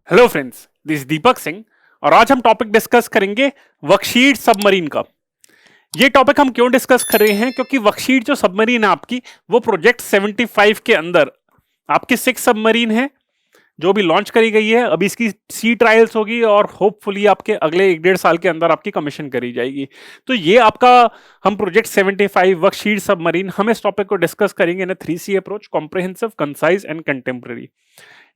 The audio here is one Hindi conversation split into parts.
Hello friends, this Deepak Singh और आज हम टॉपिक डिस्कस करेंगे वर्कशीट सबमरीन का। ये टॉपिक हम क्यों डिस्कस कर रहे हैं? क्योंकि वर्कशीट जो सबमरीन है आपकी, वो प्रोजेक्ट 75 के अंदर आपकी 6 सबमरीन है जो भी लॉन्च करी गई है। अभी इसकी सी ट्रायल्स होगी और होपफुली आपके अगले 1-1.5 साल के अंदर आपकी कमीशन करी जाएगी। तो ये आपका हम प्रोजेक्ट 75 वर्कशीट सबमरीन हम इस टॉपिक को डिस्कस करेंगे इन 3C approach: comprehensive, concise and contemporary.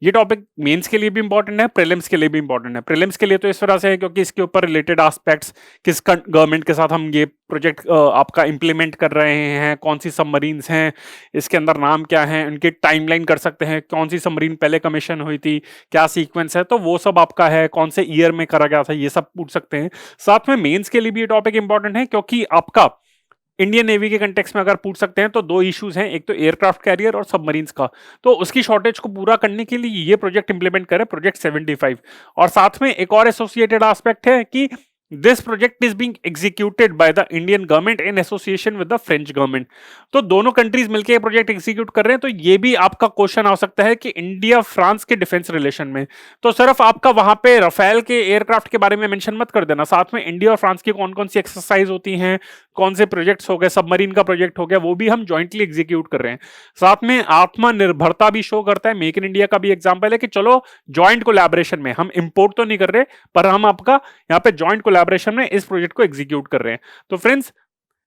ये टॉपिक मेंस के लिए भी इंपॉर्टेंट है, प्रीलिम्स के लिए भी इंपॉर्टेंट है। प्रीलिम्स के लिए तो इस तरह से है क्योंकि इसके ऊपर रिलेटेड एस्पेक्ट्स, किस गवर्नमेंट के साथ हम ये प्रोजेक्ट आपका इंप्लीमेंट कर रहे हैं, कौन सी सबमरीन्स हैं, इसके अंदर नाम क्या है, उनकी टाइमलाइन कर सकते हैं, कौन सी सबमरीन पहले कमीशन हुई थी, क्या सीक्वेंस है, तो वो सब आपका है, कौन से ईयर में करा गया था, ये सब पूछ सकते हैं। साथ में मेंस के लिए भी ये टॉपिक इंपॉर्टेंट है क्योंकि आपका इंडियन नेवी के कंटेक्स्ट में अगर पूछ सकते हैं तो दो इश्यूज हैं, एक तो एयरक्राफ्ट कैरियर और सबमरीन्स का। तो उसकी शॉर्टेज को पूरा करने के लिए ये प्रोजेक्ट इंप्लीमेंट करे, प्रोजेक्ट 75। और साथ में एक और एसोसिएटेड एस्पेक्ट है कि this project is being executed by the Indian government in association with the French government. तो दोनों कंट्रीज मिलकर ये प्रोजेक्ट एग्जीक्यूट कर रहे हैं। तो ये भी आपका क्वेश्चन आ सकता है कि इंडिया फ्रांस के डिफेंस रिलेशन में तो सिर्फ आपका वहां पे राफेल के एयरक्राफ्ट के बारे में मेंशन मत कर देना, साथ में इंडिया और फ्रांस की कौन कौन सी एक्सरसाइज होती हैं, कौन से प्रोजेक्ट्स हो गए, सबमरीन का प्रोजेक्ट हो गया, वो भी हम जॉइंटली एग्जीक्यूट कर रहे हैं। साथ में आत्मनिर्भरता भी शो करता है, मेक इन इंडिया का भी एग्जांपल है कि चलो जॉइंट कोलैबोरेशन में हम इंपोर्ट तो नहीं कर रहे, पर हम आपका यहाँ पे जॉइंट कोलैबोरेशन में इस प्रोजेक्ट को एग्जीक्यूट कर रहे हैं। तो friends,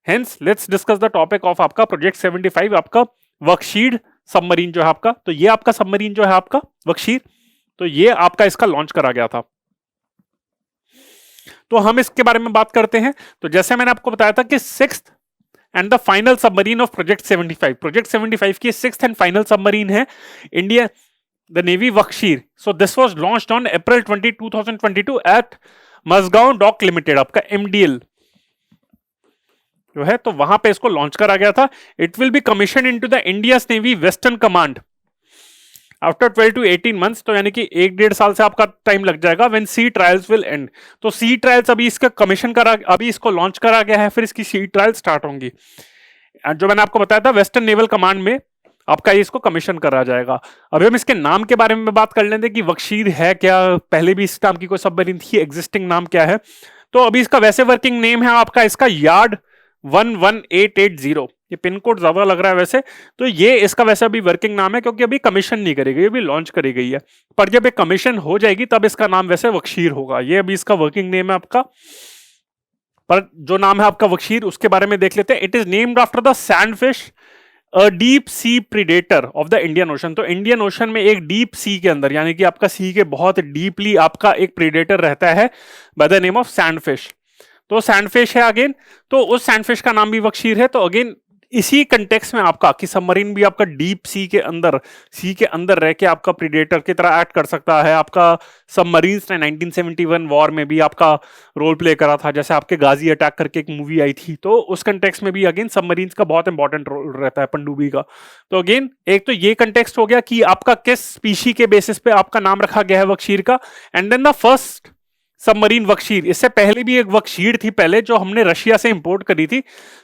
hence let's discuss the topic of आपका प्रोजेक्ट 75, आपका वर्कशीट सबमरीन जो है आपका। तो ये आपका सबमरीन जो है आपका वर्कशीट, तो ये आपका इसका लॉन्च करा गया था। तो हम इसके बारे में बात करते हैं। तो जैसे मैंने आपको बताया था कि 6th and the final submarine of project 75, project 75 की 6th एंड फाइनल सबमरीन है India the navy worksheet. So this was launched on April 20, 2022 at Mazagon dock limited, आपका MDL जो है, तो वहां पे इसको लॉन्च करा गया था। It will be commission into the India navy western command after 12 to 18 months, तो यानी कि 1-1.5 साल से आपका टाइम लग जाएगा। When sea trials will end, तो सी ट्रायल्स अभी इसका कमीशन करा, अभी इसको लॉन्च करा गया है, फिर इसकी सी ट्रायल स्टार्ट होंगी। जो मैंने आपको बताया था वेस्टर्न नेवल कमांड में आपका ये इसको कमीशन करा जाएगा। अभी हम इसके नाम के बारे में बात कर लेते हैं कि वर्कशीट है क्या, पहले भी इस नाम की कोई सबमरीन थी, एग्जिस्टिंग नाम क्या है। तो अभी इसका वैसे वर्किंग नेम है आपका इसका यार्ड 11880। ये पिन कोड ज्यादा लग रहा है वैसे, तो ये इसका वैसे अभी वर्किंग नाम है क्योंकि अभी कमीशन नहीं करी गई, अभी लॉन्च करी गई है। पर जब ये कमीशन हो जाएगी तब इसका नाम वैसे वर्कशीट होगा। ये अभी इसका वर्किंग नेम है आपका, पर जो नाम है आपका वर्कशीट उसके बारे में देख लेते हैं। It is named after the sandfish, a deep sea predator of the Indian ocean. तो इंडियन ओशन में एक डीप सी के अंदर, यानी कि आपका सी के बहुत डीपली आपका एक प्रीडेटर रहता है बाय द नेम ऑफ सैंडफिश। तो सैंडफिश है अगेन, तो उस सैंडफिश का नाम भी वर्कशीट है। तो अगेन इसी कंटेक्स्ट में आपका कि सबमरीन भी आपका डीप सी के अंदर रह के आपका प्रीडेटर की तरह एक्ट कर सकता है। आपका सबमरीन्स ने 1971 वॉर में भी आपका रोल प्ले करा था, जैसे आपके गाजी अटैक करके एक मूवी आई थी, तो उस कंटेक्स्ट में भी अगेन सबमरीन्स का बहुत इंपॉर्टेंट रोल रहता है, पनडुब्बी का। तो अगेन एक तो ये कंटेक्स्ट हो गया कि आपका किस स्पीशी के बेसिस पे आपका नाम रखा गया है वर्कशीट का। And then the first submarine worksheet, इससे पहले भी एक वर्कशीट थी पहले जो हमने रशिया से इंपोर्ट करी थी।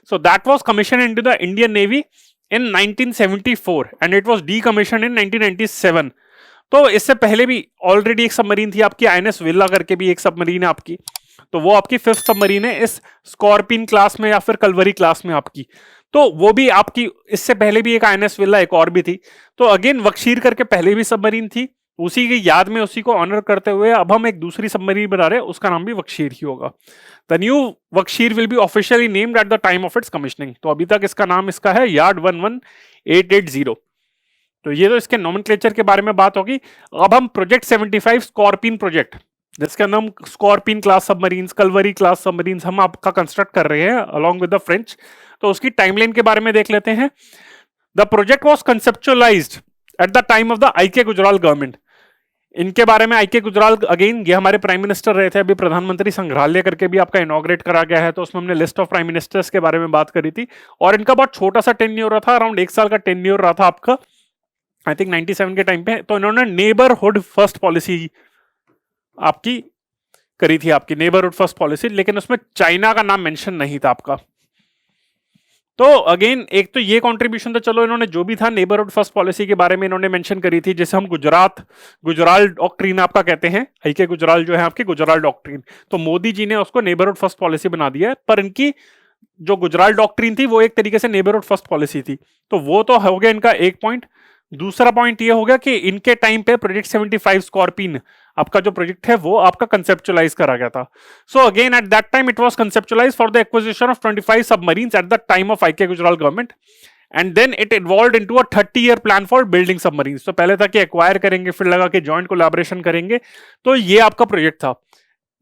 So that was commission into the Indian navy in 1974 and it was decommission in 1997। तो इससे पहले भी ऑलरेडी एक सबमरीन थी आपकी INS विल्ला करके भी एक सबमरीन है आपकी, तो वो आपकी 5th सबमरीन है इस स्कॉर्पियन क्लास में या फिर कलवरी क्लास में आपकी। तो वो भी आपकी, इससे पहले भी एक INS विल्ला एक और भी थी। तो अगेन वर्कशीट करके पहले भी सबमरीन थी, उसी की याद में उसी को ऑनर करते हुए अब हम एक दूसरी सबमरीन बना रहे हैं, उसका नाम भी वर्कशीट ही होगा। The new worksheet will be officially named at the time of its commissioning. तो अभी तक इसका नाम इसका है यार्ड 11880। तो ये तो इसके नोमेनक्लेचर के बारे में बात होगी। अब हम प्रोजेक्ट 75 स्कॉर्पियन प्रोजेक्ट, जिसका नाम scorpion class submarines, Kalvari class submarines हम आपका कंस्ट्रक्ट कर रहे हैं अलॉन्ग विद द फ्रेंच। तो उसकी टाइमलाइन के बारे में देख लेते हैं। The project was कंसेप्चुअलाइज्ड eight the time of the IK Gujral government. इनके बारे में IK गुजराल, अगेन ये हमारे प्राइम मिनिस्टर रहे थे, अभी प्रधानमंत्री संग्रहालय करके भी आपका इनॉग्रेट करा गया है, तो उसमें हमने लिस्ट ऑफ प्राइम मिनिस्टर्स के बारे में बात करी थी। और इनका बहुत छोटा सा टेन्योर था, अराउंड 1 साल का टेन्योर रहा था आपका, आई थिंक 97 के टाइम पे। तो इन्होंने नेबरहुड फर्स्ट पॉलिसी आपकी करी थी, आपकी नेबरहुड फर्स्ट पॉलिसी, लेकिन उसमें चाइना का नाम मेंशन नहीं था आपका। तो अगेन एक तो ये कंट्रीब्यूशन तो चलो इन्होंने जो भी था नेबरहुड फर्स्ट पॉलिसी के बारे में इन्होंने मेंशन करी थी, जैसे हम गुजराल डॉक्ट्रिन आपका कहते हैं, आई.के. गुजराल जो है आपकी गुजराल डॉक्ट्रिन, तो मोदी जी ने उसको नेबरहुड फर्स्ट पॉलिसी बना दिया है, पर इनकी जो गुजराल डॉक्ट्रिन थी वो एक तरीके से नेबरहुड फर्स्ट पॉलिसी थी। तो वो तो हो गया इनका एक पॉइंट। दूसरा पॉइंट ये हो गया कि इनके टाइम पे प्रोजेक्ट 75 स्कॉर्पिन आपका जो प्रोजेक्ट है वो आपका कंसेप्चुलाइज करा गया था। So again at that time it was conceptualize for the acquisition of 25 submarines at the time of I K. Gujral government, and then it evolved into a 30-year plan for building submarines. तो पहले था कि एक्वायर करेंगे, फिर लगा कि जॉइंट कोलैबोरेशन करेंगे, तो ये आपका प्रोजेक्ट था।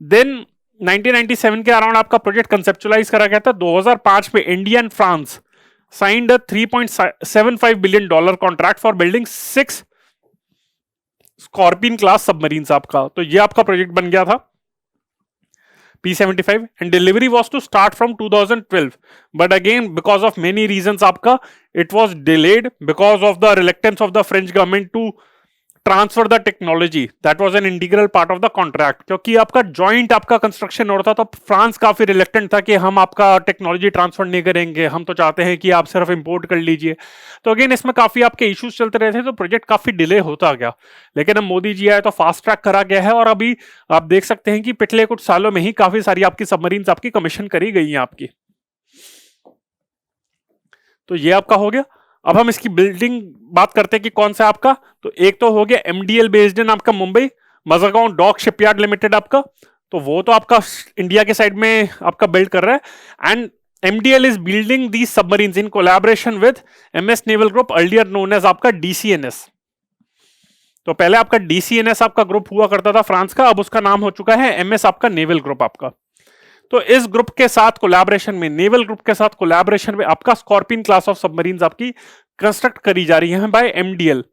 देन 1997 के अराउंड आपका प्रोजेक्ट कंसेप्चुलाइज करा गया था। 2005 में India and France signed a $3.75 billion contract for building 6 scorpion class submarines आपका। तो ये आपका प्रोजेक्ट बन गया था P-75 and delivery was to start from 2012, but again because of many reasons आपका it was delayed because of the reluctance of the French government to transfer the technology that was an integral part of the contract. क्योंकि आपका जॉइंट आपका कंस्ट्रक्शन हो रहा था, तो फ्रांस काफी रिलेक्टेंट था कि हम आपका टेक्नोलॉजी ट्रांसफर नहीं करेंगे, हम तो चाहते हैं कि आप सिर्फ इंपोर्ट कर लीजिए। तो अगेन इसमें काफी आपके इश्यूज चलते रहे थे, तो प्रोजेक्ट काफी डिले होता गया। लेकिन अब मोदी जी आए तो फास्ट ट्रैक करा गया है, और अभी आप देख सकते हैं कि पिछले कुछ सालों में ही काफी सारी आपकी सबमरीन्स आपकी कमीशन करी गई हैं आपकी। तो ये आपका हो गया। अब हम इसकी बिल्डिंग बात करते हैं कि कौन सा आपका, तो एक तो हो गया एमडीएल बेस्ड इन आपका मुंबई मजागांव डॉक शिपयार्ड लिमिटेड आपका, तो वो तो आपका इंडिया के साइड में आपका बिल्ड कर रहा है। And MDL is building the submarines in collaboration with MS naval group earlier known as आपका डीसीएनएस। तो पहले आपका डीसीएनएस आपका ग्रुप हुआ करता था फ्रांस का, अब उसका नाम हो चुका है एमएस आपका नेवल ग्रुप आपका। तो इस ग्रुप के साथ कोलैबोरेशन में, नेवल ग्रुप के साथ कोलैबोरेशन में आपका स्कॉर्पियन क्लास ऑफ सबमरीन्स आपकी कंस्ट्रक्ट करी जा रही है by MDL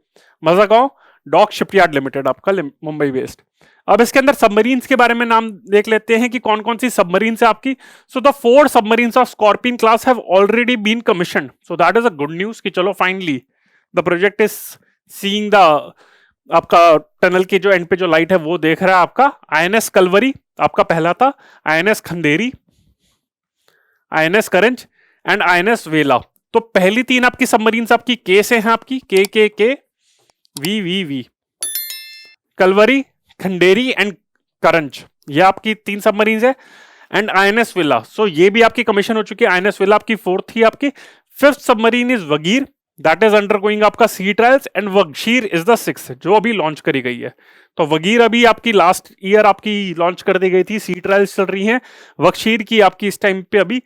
Mazagon dock shipyard limited आपका मुंबई बेस्ड। अब इसके अंदर सबमरीन्स के बारे में नाम देख लेते हैं कि कौन कौन सी सबमरीन्स है आपकी। So the 4 submarines of scorpion class have already been commissioned, so that is a good news कि चलो finally the project is seeing the आपका टनल की जो एंड पे जो लाइट है वो देख रहा है आपका। आईएनएस कलवरी आपका पहला था, INS Khanderi, INS Karanj and INS वेला। तो पहली 3 आपकी सबमरीन्स आपकी के से हैं आपकी के वी कलवरी, खंडेरी एंड करंज, ये आपकी 3 सबमरीन्स है। एंड आईएनएस वेला, सो ये भी आपकी कमीशन हो चुकी है। आईएनएस वेला आपकी 4th थी आपकी। 5th submarine is Vagir, that is undergoing आपका sea trials, and Vagsheer is the 6th जो अभी लॉन्च करी गई है। तो वगीर अभी आपकी लास्ट ईयर आपकी लॉन्च कर दी गई थी, सी ट्रायल्स चल रही हैं। वगशीर की आपकी इस टाइम पे अभी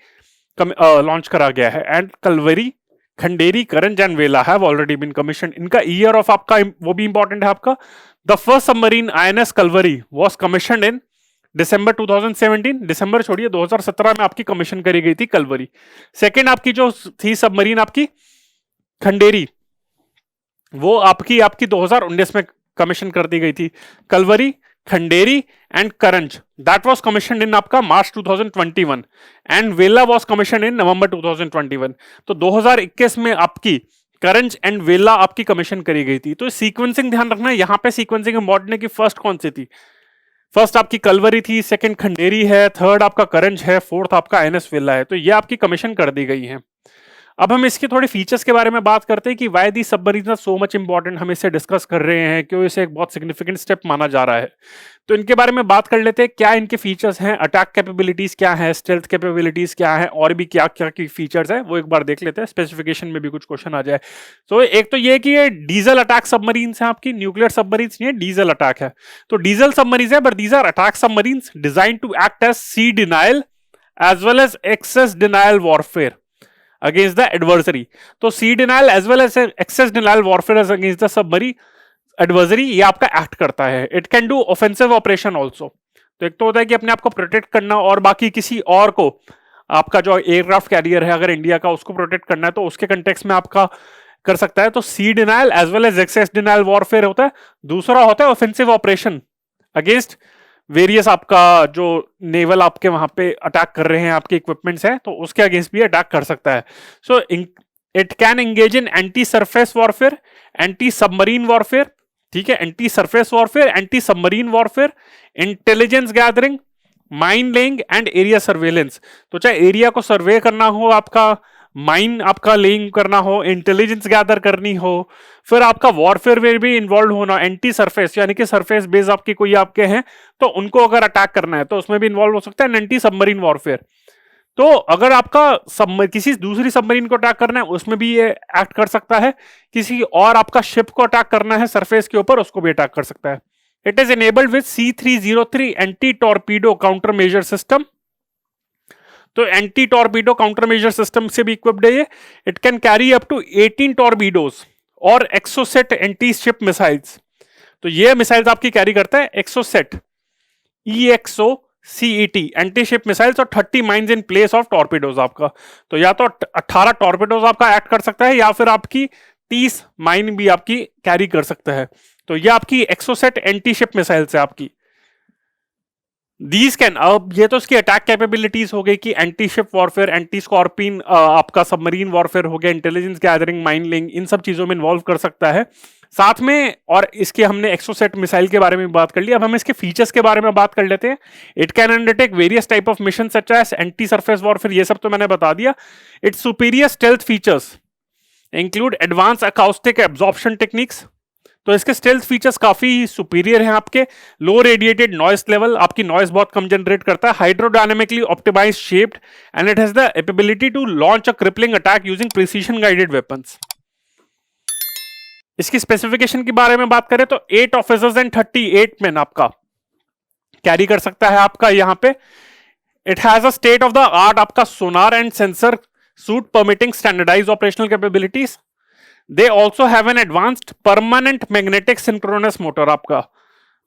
लॉन्च करा गया है। And Kalvari, Khanderi, Karanj and Vela have already been commission. इनका ईयर ऑफ आपका वो भी इंपॉर्टेंट है आपका। The first submarine INS Kalvari was commissioned in December 2017, दिसंबर छोड़िए 2017 में आपकी कमीशन करी गई थी कलवरी। सेकेंड आपकी जो थी सबमरीन आपकी खंडेरी, वो आपकी 2019 में कमीशन कर दी गई थी। Kalvari, Khanderi and Karanj that was commissioned in आपका March 2021, and Vela was commissioned in November 2021। तो 2021 में आपकी करंज एंड वेला आपकी कमीशन करी गई थी। तो सीक्वेंसिंग ध्यान रखना, यहां पे सीक्वेंसिंग इंपॉर्टेंट है कि फर्स्ट कौन सी थी। फर्स्ट आपकी कलवरी थी, सेकंड खंडेरी है, थर्ड आपका करंज है, फोर्थ आपका आईएनएस वेला है। तो ये आपकी कमीशन कर दी गई है। अब हम इसके थोड़े फीचर्स के बारे में बात करते हैं कि why the submarines are so much important, हम इसे डिस्कस कर रहे हैं, क्यों इसे एक बहुत सिग्निफिकेंट स्टेप माना जा रहा है। तो इनके बारे में बात कर लेते हैं, क्या इनके फीचर्स हैं, अटैक कैपेबिलिटीज क्या है, स्टेल्थ कैपेबिलिटीज क्या है, और भी क्या क्या की फीचर्स है वो एक बार देख लेते हैं, स्पेसिफिकेशन में भी कुछ क्वेश्चन आ जाए। तो एक तो ये कि ये डीजल अटैक सबमरीन्स हैं आपकी, न्यूक्लियर सबमरीन्स नहीं है, डीजल अटैक है। तो डीजल सबमरीन्स है, but these are attack submarines design to act as sea denial as well as access denial warfare against the adversary। तो sea denial as well as access denial warfare against the submarine adversary, ये आपका एक्ट करता है। It can do offensive operation also. तो एक तो होता है कि अपने आप को प्रोटेक्ट करना, और बाकी किसी और को, आपका जो एयरक्राफ्ट कैरियर है अगर इंडिया का, उसको प्रोटेक्ट करना है तो उसके कंटेक्स्ट में आपका कर सकता है। तो sea denial as well as access denial warfare होता है। दूसरा होता है ऑफेंसिव ऑपरेशन अगेंस्ट वेरियस आपका जो नेवल आपके वहां पे अटैक कर रहे हैं आपके इक्विपमेंट्स हैं, तो उसके अगेंस्ट भी अटैक कर सकता है। So it can engage in anti surface warfare, anti submarine warfare, ठीक है, anti surface warfare, anti submarine warfare, intelligence gathering, mine laying and area surveillance. तो चाहे एरिया को सर्वे करना हो आपका माइन आपका लेइंग करना हो, इंटेलिजेंस गैदर करनी हो, फिर आपका वॉरफेयर में भी इन्वॉल्व होना, एंटी सरफेस यानी कि सरफेस बेस आपकी कोई आपके हैं तो उनको अगर अटैक करना है तो उसमें भी इन्वॉल्व हो सकता है, एंटी सबमरीन वॉरफेयर। तो अगर आपका किसी दूसरी सबमरीन को अटैक करना है उसमें भी ये एक्ट कर सकता है, किसी और आपका शिप को अटैक करना है सरफेस के ऊपर उसको भी अटैक कर सकता है। It is enabled with C303 anti torpedo counter measure system. तो anti torpedo counter measure system से भी इक्विप्ड है ये। It can carry up to 18 torpedoes और एक्सोसेट एंटी शिप मिसाइल्स। तो ये मिसाइल्स आपकी कैरी करता है Exocet, EXOCET anti ship missiles और 30 mines in place of torpedoes आपका। तो या तो 18 टॉर्पीडोज आपका एक्ट कर सकता है या फिर आपकी 30 माइन भी आपकी कैरी कर सकता है। तो ये आपकी एक्सोसेट एंटी शिप मिसाइल्स है आपकी। दीज कैन, अब ये तो उसकी अटैक कैपेबिलिटीज हो गई कि anti ship warfare, anti scorpion आपका सबमरीन वॉरफेयर हो गया, इंटेलिजेंस गैदरिंग, माइन लिंक, इन सब चीजों में इन्वॉल्व कर सकता है साथ में। और इसके हमने एक्सोसेट मिसाइल के बारे में बात कर ली, अब हम इसके फीचर्स के बारे में बात कर लेते हैं। It can undertake various type of mission such as anti surface warfare, ये सब तो मैंने बता दिया। Its superior stealth features include advance acoustic absorption techniques. तो इसके स्टेल्थ फीचर्स काफी सुपीरियर हैं आपके। लो रेडिएटेड नॉइस लेवल, आपकी नॉइस बहुत कम जनरेट करता है। Hydrodynamically optimise shaped and it has the ability to launch a crippling attack using precision guided weapons. इसकी स्पेसिफिकेशन के बारे में बात करें तो 8 ऑफिसर्स एंड 38 मैन आपका कैरी कर सकता है आपका यहां पे। It has a state of the art आपका sonar and sensor suite permitting standardise operational capabilities. They also have an advanced permanent magnetic synchronous motor आपका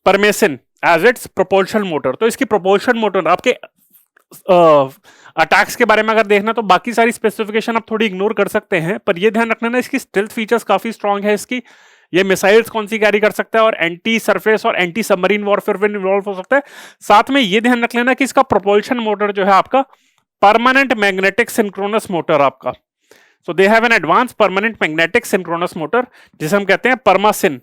परमेसिन as its propulsion motor। तो इसकी propulsion motor आपके अटैक्स के बारे में अगर देखना तो बाकी सारी स्पेसिफिकेशन आप थोड़ी इग्नोर कर सकते हैं, पर ये ध्यान रखना ना इसकी स्टेल्थ फीचर्स काफी स्ट्रांग है इसकी। ये मिसाइल्स कौन सी कैरी कर सकता है और एंटी सरफेस और एंटी सबमरीन वॉरफेयर में इन्वॉल्व हो सकता है। साथ में ये ध्यान रख लेना कि इसका प्रोपल्शन मोटर जो है आपका परमानेंट मैग्नेटिक सिंक्रोनस मोटर आपका। So they have an advanced permanent magnetic synchronous motor जिसे हम कहते हैं परमासिन,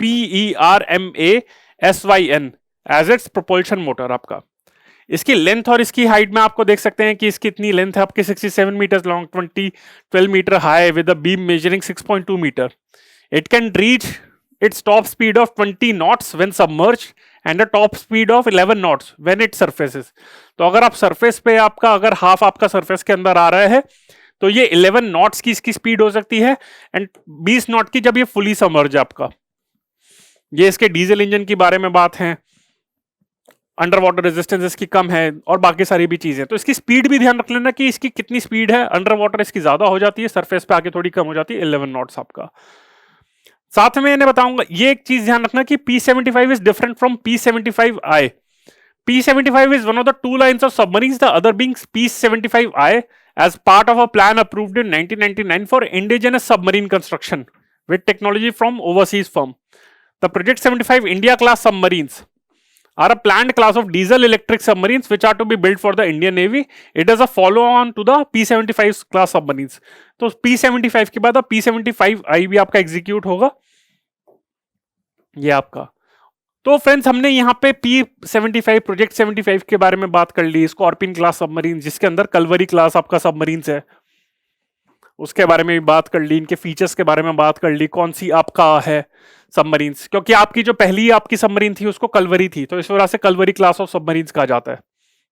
PERMASYN as its propulsion motor आपका। इसकी लेंथ और इसकी हाइट में आपको देख सकते हैं कि इसकी इतनी लेंथ है आपकी 67 meter long, 12 meter high with a beam measuring 6.2 meter. It can reach its top speed of 20 knots when submerged and a top speed of 11 knots when it surfaces। तो अगर आप सरफेस पे आपका अगर हाफ आपका सरफेस के अंदर आ रहा है तो ये 11 नॉट्स की इसकी स्पीड हो सकती है एंड 20 नॉट की जब ये फुली सबमर्ज आपका। ये इसके डीजल इंजन की बारे में बात है, अंडर वाटर रेजिस्टेंस इसकी कम है और बाकी सारी भी चीजें। तो इसकी स्पीड भी ध्यान रख लेना कि इसकी कितनी स्पीड है। अंडर वाटर इसकी ज्यादा हो जाती है, सरफेस पे आके थोड़ी कम हो जाती है, 11 नॉट्स आपका। साथ में मैंने बताऊंगा ये एक चीज ध्यान रखना कि P75 is different from P75I। P75 is one of the two lines of submarines, the other being P75I as part of a plan approved in 1999 for indigenous submarine construction with technology from overseas firm. The Project 75 India class submarines are a planned class of diesel electric submarines which are to be built for the Indian Navy. It is a follow on to the P75 class submarines. तो P75 के बाद P75I भी आपका एग्जीक्यूट होगा ये आपका। तो फ्रेंड्स हमने यहाँ पे P75 प्रोजेक्ट 75 के बारे में बात कर ली। स्कॉर्पियन क्लास सबमरीन जिसके अंदर कलवरी क्लास आपका सबमरीन्स है उसके बारे में भी बात कर ली, इनके फीचर्स के बारे में बात कर ली, कौन सी आपका है सबमरीन्स, क्योंकि आपकी जो पहली आपकी सबमरीन थी उसको कलवरी थी तो इस वजह से कलवरी क्लास ऑफ सबमरीन्स कहा जाता है।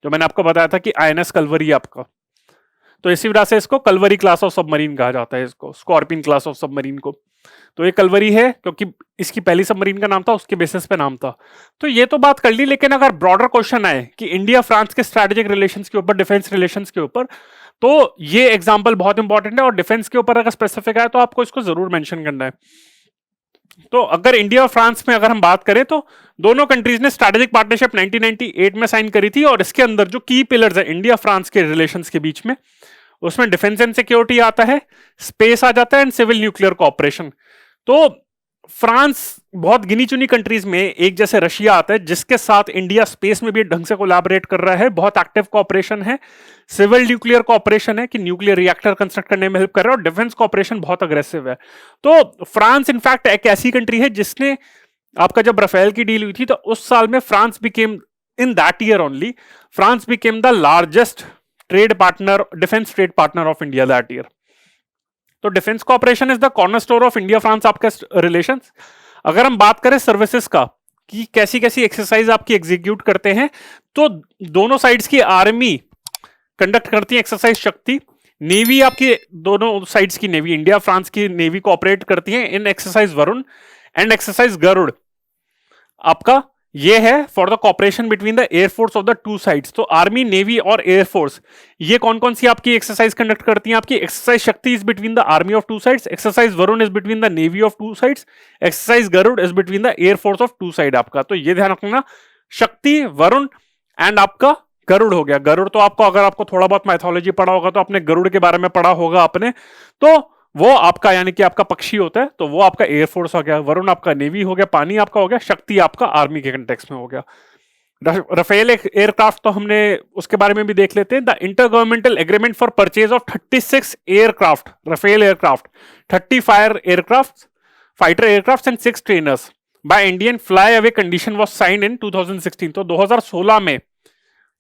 जो मैंने आपको बताया था कि INS कलवरी आपका, तो इसी वजह से इसको कलवरी क्लास ऑफ सबमरीन कहा जाता है, इसको स्कॉर्पियन क्लास ऑफ सबमरीन को। तो ये कलवरी है क्योंकि इसकी पहली सबमरीन का नाम था, उसके बेसिस पे नाम था। तो ये तो बात कर ली, लेकिन अगर ब्रॉडर क्वेश्चन आए कि इंडिया फ्रांस के स्ट्रेटेजिक रिलेशंस के ऊपर, डिफेंस रिलेशंस के ऊपर, तो ये एग्जांपल बहुत इंपॉर्टेंट है और डिफेंस के ऊपर अगर स्पेसिफिक है तो आपको इसको जरूर मेंशन करना है। तो अगर इंडिया और फ्रांस में अगर हम बात करें तो दोनों कंट्रीज ने स्ट्रेटेजिक पार्टनरशिप 1998 में साइन करी थी और इसके अंदर जो की पिलर्स है इंडिया फ्रांस के रिलेशंस के बीच में, उसमें डिफेंस एंड सिक्योरिटी आता है, स्पेस आ जाता है एंड सिविल न्यूक्लियर कोऑपरेशन। तो फ्रांस बहुत गिनी चुनी कंट्रीज में, एक जैसे रशिया आता है जिसके साथ इंडिया स्पेस में भी ढंग से कोलैबोरेट कर रहा है, बहुत एक्टिव कोऑपरेशन है, सिविल न्यूक्लियर कोऑपरेशन है कि न्यूक्लियर रिएक्टर कंस्ट्रक्ट करने में हेल्प कर रहा है और डिफेंस कोऑपरेशन बहुत अग्रेसिव है। तो फ्रांस इनफैक्ट एक ऐसी कंट्री है जिसने आपका जब राफेल की डील हुई थी तो उस साल में France became, in that year only, France became the largest trade partner, defense trade partner of India that year. तो defence cooperation is the cornerstone of India France आपके रिलेशन. अगर हम बात करें सर्विसेज का कि कैसी कैसी एक्सरसाइज आपकी एग्जीक्यूट करते हैं, तो दोनों साइड्स की आर्मी कंडक्ट करती है एक्सरसाइज शक्ति, नेवी आपकी दोनों साइड्स की नेवी, इंडिया फ्रांस की नेवी कोऑपरेट करती है in exercise Varun and exercise Garud. आपका ये है for the cooperation between the air force of the two sides. तो आर्मी, नेवी और एयरफोर्स ये कौन कौन सी आपकी एक्सरसाइज कंडक्ट करती हैं? आपकी exercise Shakti is between the army of two sides, exercise Varun is between the navy of two sides, exercise Garud is between the air force of two side आपका. तो ये ध्यान रखना, शक्ति, वरुण एंड आपका गरुड़ हो गया. गरुड़ तो आपको, अगर आपको थोड़ा बहुत माइथोलॉजी पढ़ा होगा तो आपने गरुड़ के बारे में पढ़ा होगा आपने, तो वो आपका यानी कि आपका पक्षी होता है, तो वो आपका एयरफोर्स हो गया. वरुण आपका नेवी हो गया, पानी आपका हो गया, शक्ति आपका आर्मी के कंटेक्स्ट में हो गया. राफेल एयरक्राफ्ट तो हमने उसके बारे में भी देख लेते हैं. The inter governmental agreement for purchase of 36 aircraft, Rafale aircraft, 30 fighter aircraft and 6 trainers by Indian fly away condition was signed in 2016. तो 2016 में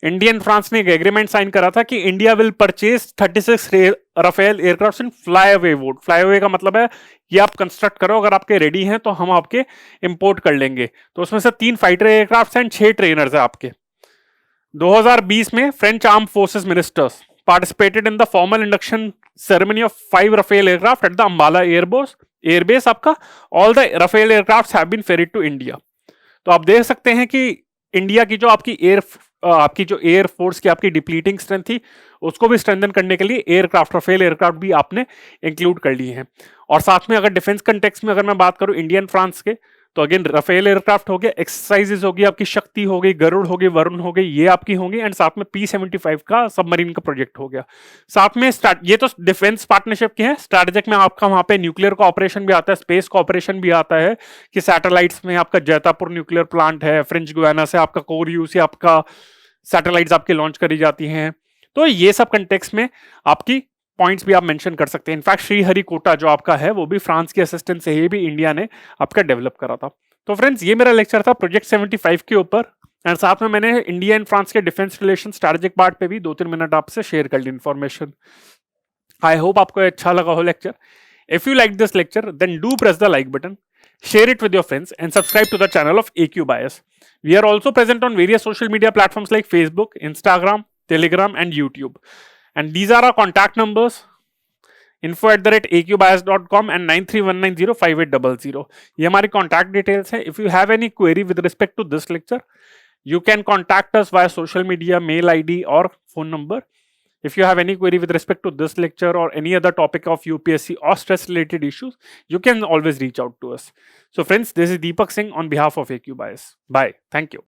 इंडियन फ्रांस ने एक एग्रीमेंट साइन करा था कि India will purchase 36 Rafale aircraft in fly away mode. Fly away का मतलब है कि आप कंस्ट्रक्ट करो, अगर आपके रेडी हैं तो हम आपके इंपोर्ट कर लेंगे. तो उसमें से 3 फाइटर एयरक्राफ्ट एंड 6 ट्रेनर्स है आपके. 2020 में French arm forces ministers participated in the formal induction ceremony of 5 Rafale aircraft at the Ambala airbase आपका. All the Rafale aircraft have been ferried to India. तो आप देख सकते हैं कि इंडिया की जो आपकी एयर फोर्स की आपकी डिप्लीटिंग स्ट्रेंथ थी, उसको भी स्ट्रेंथन करने के लिए एयरक्राफ्ट, राफेल एयरक्राफ्ट भी आपने इंक्लूड कर लिए हैं. और साथ में अगर डिफेंस कंटेक्स्ट में अगर मैं बात करूं इंडियन फ्रांस के, तो अगेन राफेल एयरक्राफ्ट हो गया, एक्सरसाइजेस होगी आपकी, शक्ति हो गई, गरुड़ हो गई, वरुण हो गई, ये आपकी होंगी. एंड साथ में P-75 का सबमरीन का प्रोजेक्ट हो गया. साथ में ये तो डिफेंस पार्टनरशिप के हैं. स्ट्रैटेजिक में आपका वहां पे न्यूक्लियर कोऑपरेशन भी आता है, स्पेस कोऑपरेशन भी आता है कि सैटेलाइट्स में आपका जैतापुर न्यूक्लियर प्लांट है, फ्रेंच गुयाना से आपका कोरियू से आपका सैटेलाइट्स आपकी लॉन्च करी जाती हैं. तो ये सब कंटेक्स्ट में आपकी पॉइंट्स भी आप मेंशन कर सकते हैं. इनफैक्ट श्रीहरिकोटा जो आपका है वो भी फ्रांस के असिस्टेंस से ही भी इंडिया ने आपका डेवलप करा था. तो फ्रेंड्स, ये मेरा लेक्चर था प्रोजेक्ट 75 के ऊपर. एंड साथ में मैंने इंडिया एंड फ्रांस के डिफेंस रिलेशन स्ट्रैटेजिक पार्ट पे भी 2-3 मिनट आपसे शेयर कर ली इन्फॉर्मेशन. आई होप आपको अच्छा लगा हो lecture. If you like this lecture then do press the like button, share it with your friends and subscribe to the channel of AQ Bias. We are also present on various social media platforms like Facebook, Instagram, Telegram and YouTube. And these are our contact numbers: info@aqbias.com and 93190580. ये हमारी contact details है. If you have any query with respect to this lecture, you can contact us via social media, mail ID or phone number. If you have any query with respect to this lecture or any other topic of UPSC or stress related issues, you can always reach out to us. So friends, this is Deepak Singh on behalf of AQ Bias. Bye. Thank you.